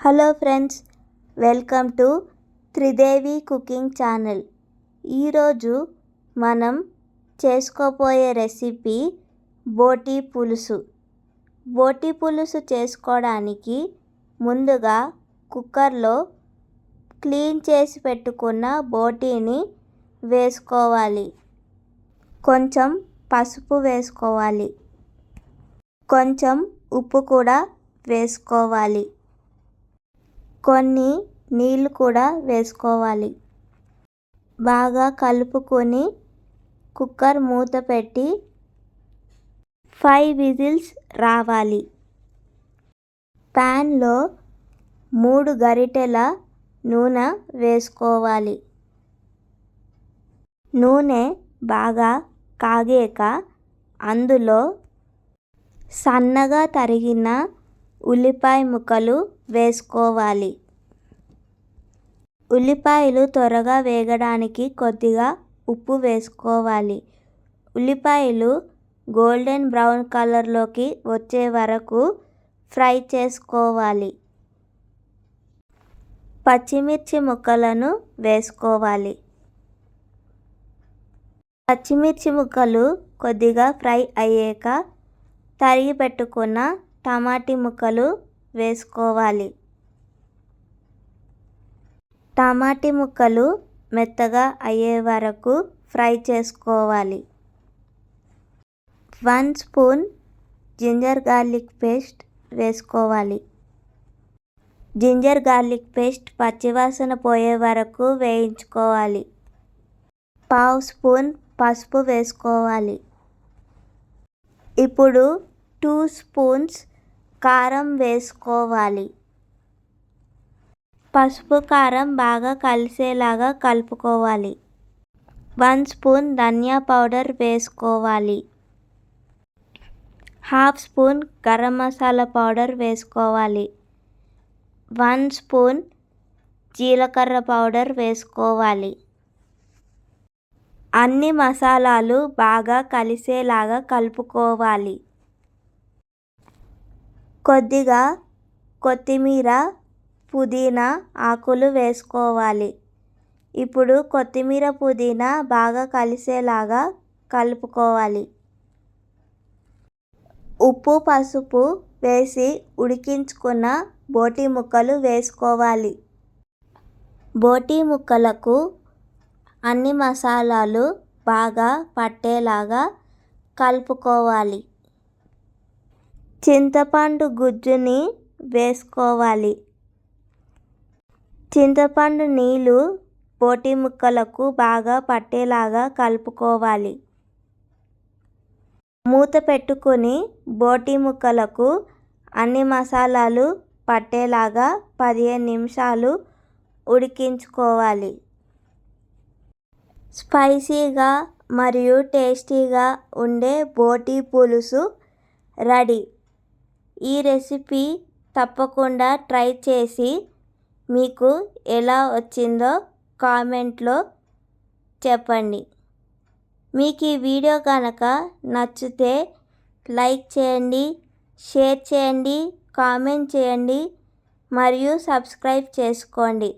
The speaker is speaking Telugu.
Hello friends, welcome to Tridevi cooking channel. ఈరోజు మనం చేసుకోబోయే రెసిపీ బోటి పులుసు. బోటి పులుసు చేసుకోవడానికి ముందుగా కుక్కర్లో క్లీన్ చేసి పెట్టుకున్న బోటీని వేసుకోవాలి. కొంచెం పసుపు వేసుకోవాలి, కొంచెం ఉప్పు కూడా వేసుకోవాలి, కొన్ని నీళ్ళు కూడా వేసుకోవాలి. బాగా కలుపుకొని కుక్కర్ మూత పెట్టి 5 విజిల్స్ రావాలి. ప్యాన్లో 3 గరిటెల నూనె వేసుకోవాలి. నూనె బాగా కాగాక అందులో సన్నగా తరిగిన ఉల్లిపాయ ముక్కలు వేసుకోవాలి. ఉల్లిపాయలు త్వరగా వేగడానికి కొద్దిగా ఉప్పు వేసుకోవాలి. ఉల్లిపాయలు గోల్డెన్ బ్రౌన్ కలర్లోకి వచ్చే వరకు ఫ్రై చేసుకోవాలి. పచ్చిమిర్చి ముక్కలను వేసుకోవాలి. పచ్చిమిర్చి ముక్కలు కొద్దిగా ఫ్రై అయ్యాక తరిగి పెట్టుకున్న టమాటీ ముక్కలు వేసుకోవాలి. టమాటీ ముక్కలు మెత్తగా అయ్యే వరకు ఫ్రై చేసుకోవాలి. 1 స్పూన్ జింజర్ గార్లిక్ పేస్ట్ వేసుకోవాలి. జింజర్ గార్లిక్ పేస్ట్ పచ్చివాసన పోయే వరకు వేయించుకోవాలి. 1/2 స్పూన్ పసుపు వేసుకోవాలి. ఇప్పుడు 2 స్పూన్స్ కారం వేసుకోవాలి. పసుపు కారం బాగా కలిసేలాగా కలుపుకోవాలి. 1 స్పూన్ ధనియా పౌడర్ వేసుకోవాలి. 1/2 స్పూన్ గరం మసాలా పౌడర్ వేసుకోవాలి. 1 స్పూన్ జీలకర్ర పౌడర్ వేసుకోవాలి. అన్ని మసాలాలు బాగా కలిసేలాగా కలుపుకోవాలి. కొద్దిగా కొత్తిమీర, పుదీనా ఆకులు వేసుకోవాలి. ఇప్పుడు కొత్తిమీర, పుదీనా బాగా కలిసేలాగా కలుపుకోవాలి. ఉప్పు, పసుపు వేసి ఉడికించుకున్న బోటి ముక్కలు వేసుకోవాలి. బోటి ముక్కలకు అన్ని మసాలాలు బాగా పట్టేలాగా కలుపుకోవాలి. చింతపండు గుజ్జుని వేసుకోవాలి. చింతపండు నీళ్ళు బోటి ముక్కలకు బాగా పట్టేలాగా కలుపుకోవాలి. మూత పెట్టుకొని బోటి ముక్కలకు అన్ని మసాలాలు పట్టేలాగా 15 నిమిషాలు ఉడికించుకోవాలి. స్పైసీగా మరియు టేస్టీగా ఉండే బోటి పులుసు రెడీ. ఈ రెసిపీ తప్పకుండా ట్రై చేసి మీకు ఎలా వచ్చిందో కామెంట్లో చెప్పండి. మీకు ఈ వీడియో కనుక నచ్చితే లైక్ చేయండి, షేర్ చేయండి, కామెంట్ చేయండి మరియు సబ్స్క్రైబ్ చేసుకోండి.